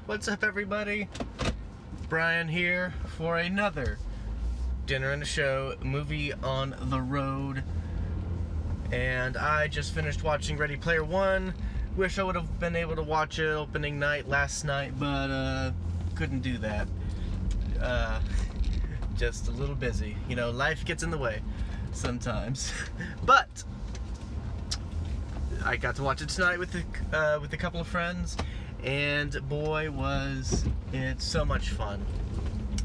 What's up, everybody? Brian here for another Dinner and a Show movie on the road. And I just finished watching Ready Player One. Wish I would have been able to watch it opening night last night, but couldn't do that. Just a little busy. You know, life gets in the way sometimes. But I got to watch it tonight with a couple of friends. And boy, was it so much fun.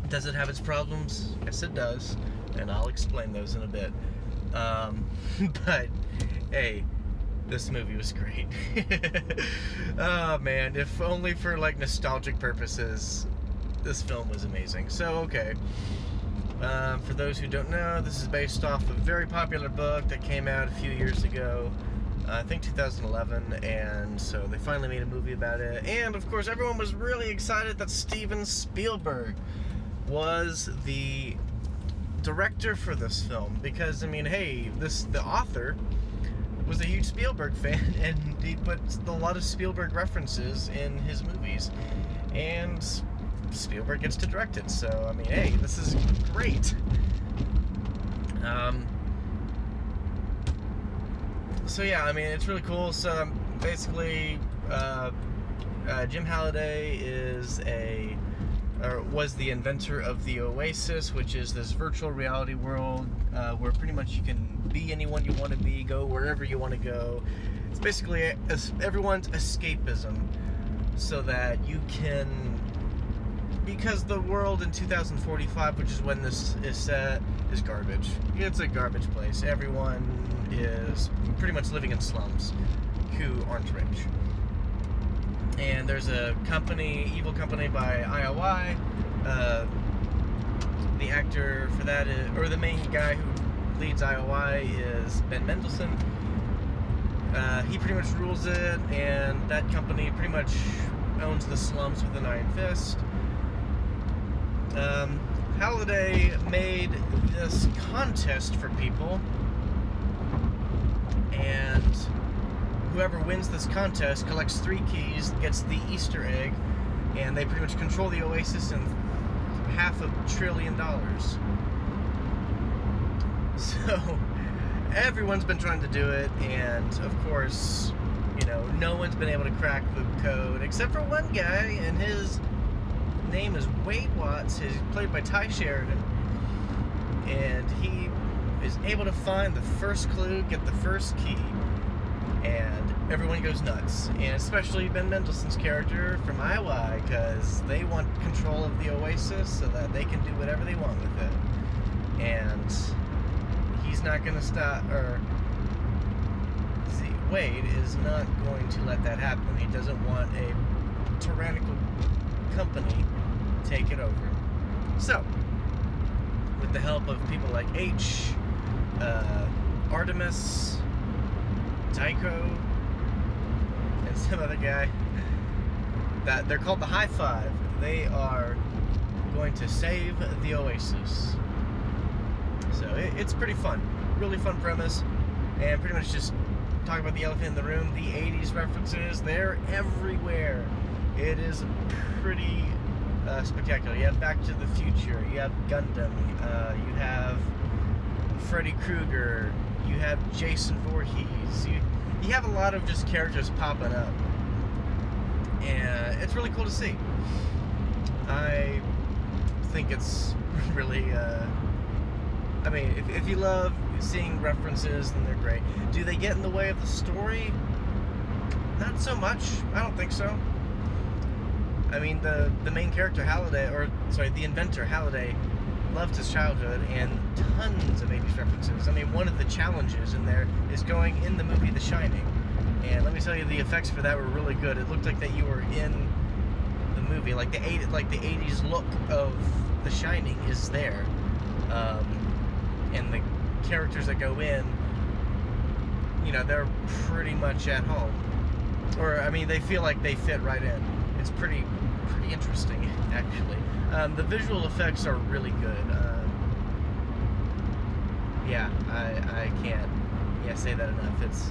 Does it have its problems? Yes, it does. And I'll explain those in a bit. But, hey, this movie was great. Oh, man, if only for, like, nostalgic purposes, this film was amazing. So, okay. For those who don't know, this is based off a very popular book that came out a few years ago. I think 2011, and so they finally made a movie about it. And, of course, everyone was really excited that Steven Spielberg was the director for this film. Because, I mean, hey, the author was a huge Spielberg fan, and he put a lot of Spielberg references in his movies. And Spielberg gets to direct it, so, I mean, hey, this is great. So yeah, I mean, it's really cool. So basically, Jim Halliday was the inventor of the Oasis, which is this virtual reality world where pretty much you can be anyone you want to be, go wherever you want to go. It's basically everyone's escapism, so that you can, because the world in 2045, which is when this is set, is garbage. It's a garbage place. Everyone is pretty much living in slums who aren't rich. And there's a company, evil company by IOI. The actor for that is, or the main guy who leads IOI is Ben Mendelsohn. He pretty much rules it, and that company pretty much owns the slums with an iron fist. Halliday made this contest for people, and whoever wins this contest collects 3 keys, gets the Easter egg, and they pretty much control the Oasis in $500 billion. So everyone's been trying to do it, and of course, you know, no one's been able to crack the code except for one guy, and his name is Wade Watts. He's played by Ty Sheridan, and he is able to find the first clue, get the first key, and everyone goes nuts, and especially Ben Mendelsohn's character from IOI, because they want control of the Oasis so that they can do whatever they want with it, and he's not going to stop, or Wade is not going to let that happen. He doesn't want a tyrannical company take it over. So, with the help of people like H, Artemis, Tycho, and some other guy, that they're called the High Five. They are going to save the Oasis. So it's pretty fun, really fun premise, and pretty much just talk about the elephant in the room. The 80s references, they're everywhere. It is pretty spectacular. You have Back to the Future, you have Gundam, you have Freddy Krueger, you have Jason Voorhees, you have a lot of just characters popping up, and it's really cool to see. I think it's really, I mean, if you love seeing references, then they're great. Do they get in the way of the story? Not so much. I don't think so. I mean, the main character, the inventor, Halliday, loved his childhood, and tons of 80s references. I mean, one of the challenges in there is going in the movie The Shining, and let me tell you, the effects for that were really good. It looked like that you were in the movie, like the 80s look of The Shining is there, and the characters that go in, you know, they're pretty much at home, or I mean, they feel like they fit right in. It's pretty interesting, actually. The visual effects are really good. Yeah, I can't say that enough. It's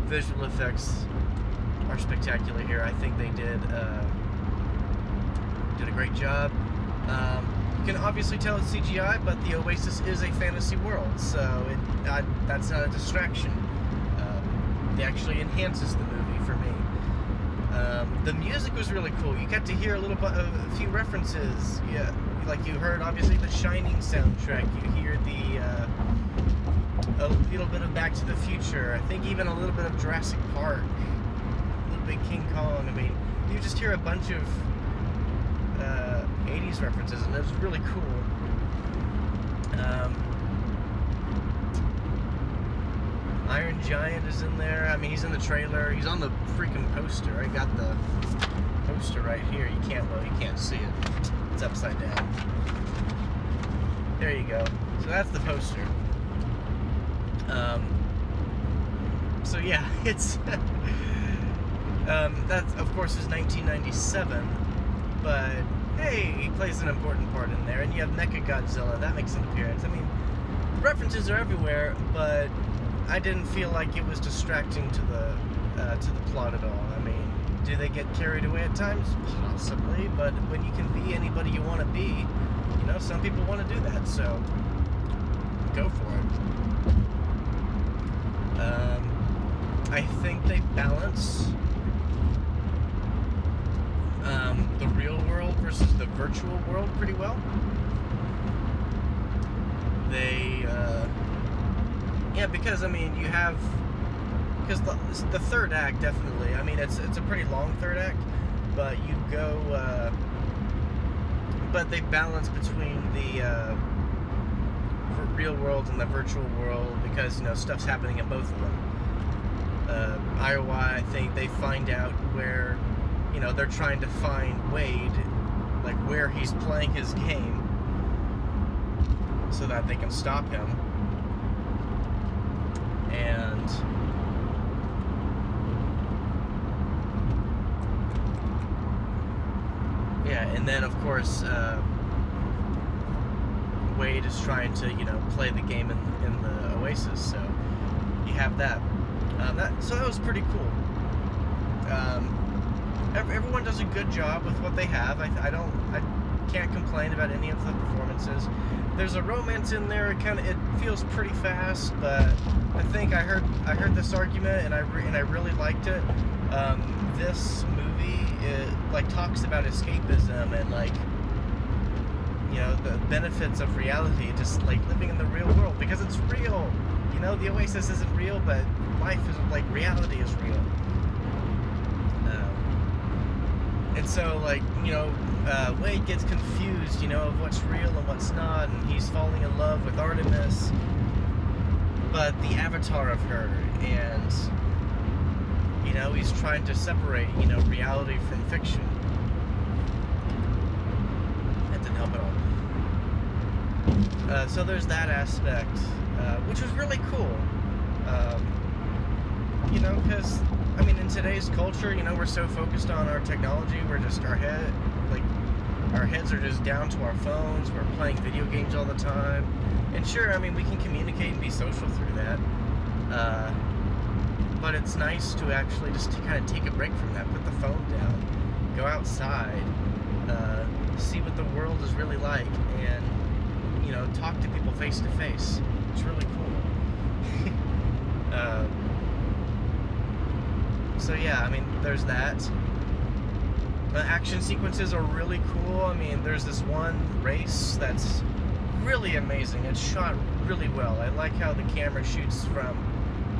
visual effects are spectacular here. I think they did did a great job. You can obviously tell it's CGI, but the Oasis is a fantasy world, so that's not a distraction. It actually enhances the movie for me. The music was really cool. You got to hear a few references. Yeah, like you heard obviously the Shining soundtrack. You hear a little bit of Back to the Future. I think even a little bit of Jurassic Park. A little bit King Kong. I mean, you just hear a bunch of 80s references, and it was really cool. Iron Giant is in there. I mean, he's in the trailer. He's on the freaking poster. I got the poster right here. You can't see it. It's upside down. There you go. So that's the poster. So yeah, it's that of course is 1997, but hey, he plays an important part in there. And you have Mechagodzilla, that makes an appearance. I mean, the references are everywhere, but I didn't feel like it was distracting to the plot at all. I mean, do they get carried away at times? Possibly, but when you can be anybody you want to be, you know, some people want to do that, so go for it. I think they balance the real world versus the virtual world pretty well. Yeah, because I mean, because the third act definitely. I mean, it's a pretty long third act, but you go, but they balance between the real world and the virtual world because, you know, stuff's happening in both of them. Iowa, I think they find out where, you know, they're trying to find Wade, like where he's playing his game, so that they can stop him. And yeah, and then of course Wade is trying to, you know, play the game in the Oasis, so you have that. So that was pretty cool. Everyone does a good job with what they have. I can't complain about any of the performances. There's a romance in there. It feels pretty fast, but I think I heard this argument, and I really liked it. This movie talks about escapism and, like, you know, the benefits of reality, just like living in the real world, because it's real. You know, the Oasis isn't real, but life is, like, reality is real. And so, like, you know, Wade gets confused, you know, of what's real and what's not, and he's falling in love with Artemis, but the avatar of her, and, you know, he's trying to separate, you know, reality from fiction. That didn't help at all. So there's that aspect, which was really cool. You know, because, I mean, in today's culture, you know, we're so focused on our technology, we're just, our heads are just down to our phones, we're playing video games all the time, and sure, I mean, we can communicate and be social through that, but it's nice to actually just to kind of take a break from that, put the phone down, go outside, see what the world is really like, and, you know, talk to people face to face. It's really cool. So yeah, I mean, there's that. The action sequences are really cool. I mean, there's this one race that's really amazing. It's shot really well. I like how the camera shoots from,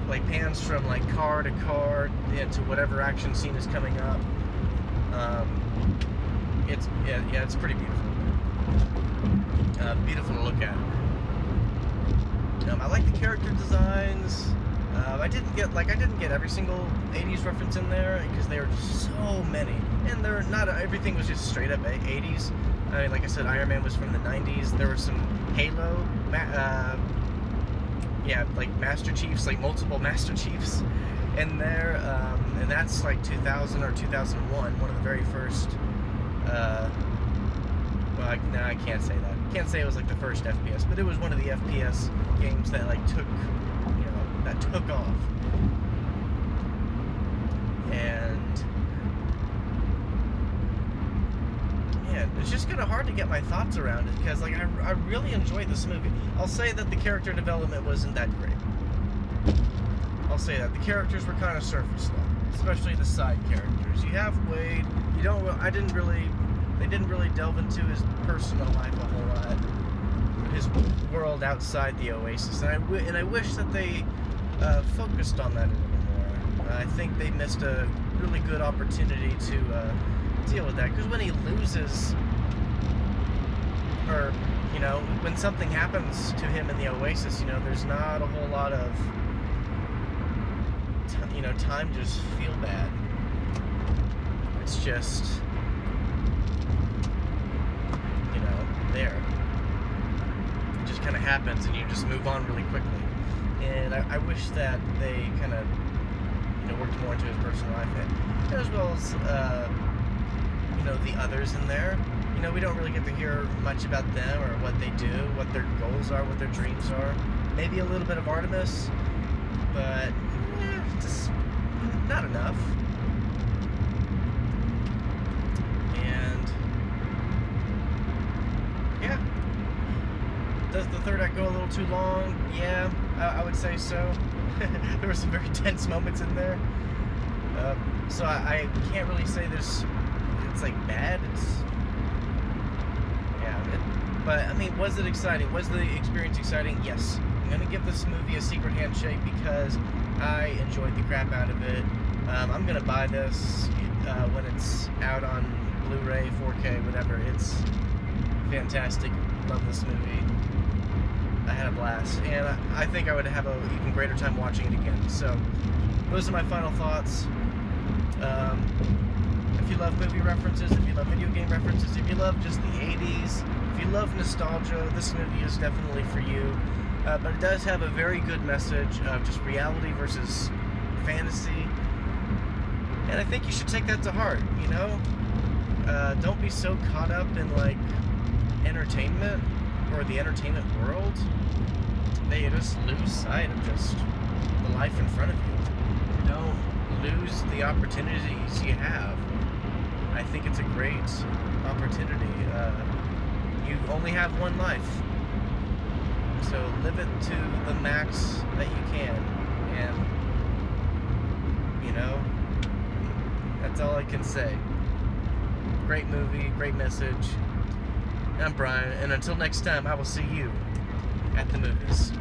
like, pans from, like, car to car to whatever action scene is coming up. It's pretty beautiful. Beautiful to look at. I like the character designs. I didn't get every single 80s reference in there because there were so many, and everything was just straight up 80s. I mean, like I said, Iron Man was from the 90s. There were some Halo, like Master Chiefs, like multiple Master Chiefs in there, and that's like 2000 or 2001, one of the very first. Well, no, I can't say that. Can't say it was like the first FPS, but it was one of the FPS games that like took off. And yeah, man, it's just kind of hard to get my thoughts around it because, like, I really enjoyed this movie. I'll say that the character development wasn't that great. I'll say that the characters were kind of surface level, especially the side characters. You have Wade. You don't. They didn't really delve into his personal life a whole lot, his world outside the Oasis, and I wish that they focused on that a little more. I think they missed a really good opportunity to deal with that, because when he loses, or you know, when something happens to him in the Oasis, you know, there's not a whole lot of time to just feel bad. It's just, there. It just kind of happens, and you just move on really quickly. And I wish that they kind of, worked more into his personal life, and as well as, the others in there. We don't really get to hear much about them or what they do, what their goals are, what their dreams are. Maybe a little bit of Artemis, but just not enough. Does the third act go a little too long? Yeah, I would say so. There were some very tense moments in there. So I can't really say it's like bad. But I mean, was it exciting? Was the experience exciting? Yes. I'm gonna give this movie a secret handshake because I enjoyed the crap out of it. I'm gonna buy this when it's out on Blu-ray, 4K, whatever. It's fantastic. Love this movie. I had a blast, and I think I would have an even greater time watching it again. So, those are my final thoughts. If you love movie references, if you love video game references, if you love just the 80s, if you love nostalgia, this movie is definitely for you. But it does have a very good message of just reality versus fantasy, and I think you should take that to heart, Don't be so caught up in, like, entertainment or the entertainment world that you just lose sight of just the life in front of you. Don't lose the opportunities you have. I think it's a great opportunity. You only have one life, so live it to the max that you can, and that's all I can say. Great movie, great message. I'm Brian, and until next time, I will see you at the movies.